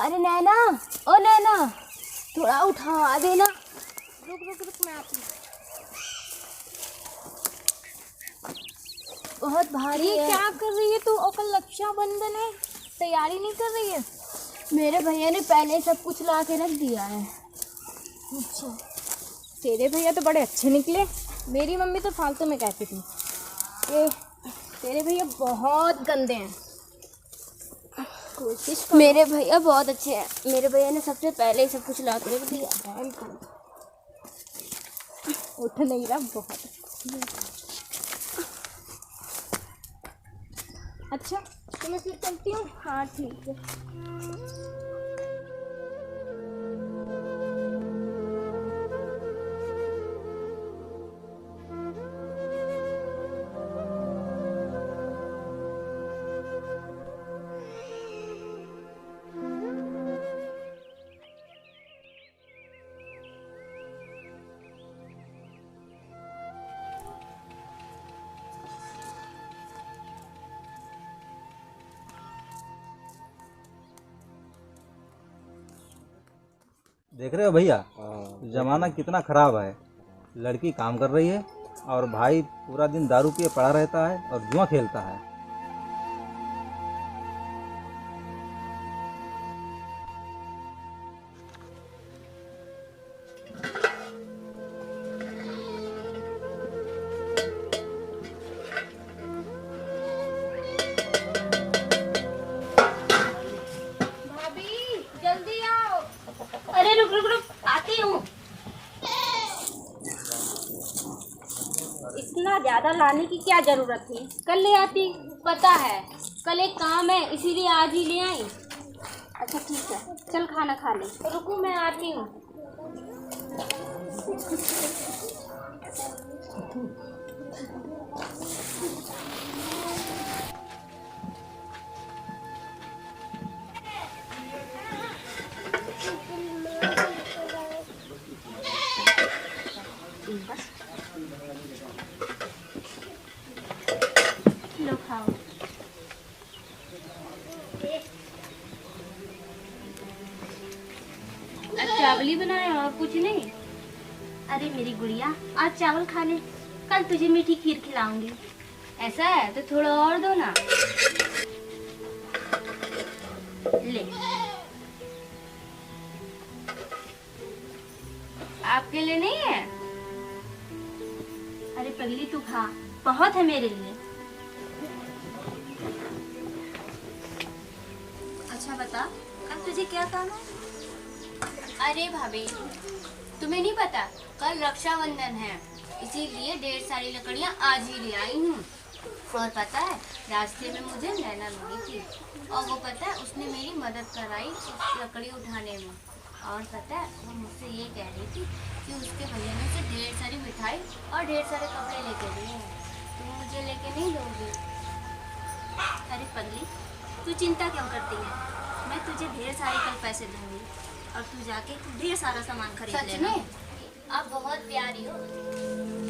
अरे नैना, ओ नैना, थोड़ा उठा देना। रुक रुक रुक, मैं आती हूँ। बहुत भारी है। क्या कर रही है तू? और कल रक्षाबंधन है, तैयारी नहीं कर रही है? मेरे भैया ने पहले सब कुछ ला के रख दिया है। अच्छा, तेरे भैया तो बड़े अच्छे निकले। मेरी मम्मी तो फालतू में कहती थी ये तेरे भैया बहुत गंदे हैं। कोशिश कर। मेरे भैया बहुत अच्छे हैं। मेरे भैया ने सबसे पहले ही सब कुछ ला के रख दिया। उठ नहीं रहा बहुत। अच्छा तो मैं फिर चलती हूँ। हाँ ठीक है। देख रहे हो भैया, जमाना कितना खराब है। लड़की काम कर रही है और भाई पूरा दिन दारू पिए पड़ा रहता है और जुआ खेलता है। भाभी जल्दी आओ। अरे रुक रुक रुक, आती हूँ। इतना ज्यादा लाने की क्या जरूरत थी? कल ले आती। पता है कल एक काम है इसीलिए आज ही ले आई। अच्छा ठीक है, चल खाना खा ले। रुको मैं आती हूँ। लो खाओ। आज चावल ही बनाया और कुछ नहीं। अरे मेरी गुड़िया, आज चावल खा ले, कल तुझे मीठी खीर खिलाऊंगी। ऐसा है तो थोड़ा और दो ना। ले। आपके लिए नहीं है? अरे पगली तू खा, बहुत है मेरे लिए। अच्छा बता, अब तुझे क्या काम है? अरे भाभी, तुम्हें नहीं पता कल रक्षाबंधन है, इसीलिए ढेर सारी लकड़ियाँ आज ही ले आई हूँ। और पता है रास्ते में मुझे नैना मिली थी और वो पता है उसने मेरी मदद कराई उस लकड़ी उठाने में। और पता है वो मुझसे ये कह रही थी कि उसके भैया ने उसे ढेर सारी मिठाई और ढेर सारे कपड़े लेके दिए हैं। तुम मुझे लेके नहीं दोगी? अरे पगली, तू चिंता क्यों करती है? मैं तुझे ढेर सारे कल पैसे दूंगी और तू जाके ढेर सारा सामान खरीद सच लेना। में आप बहुत प्यारी हो।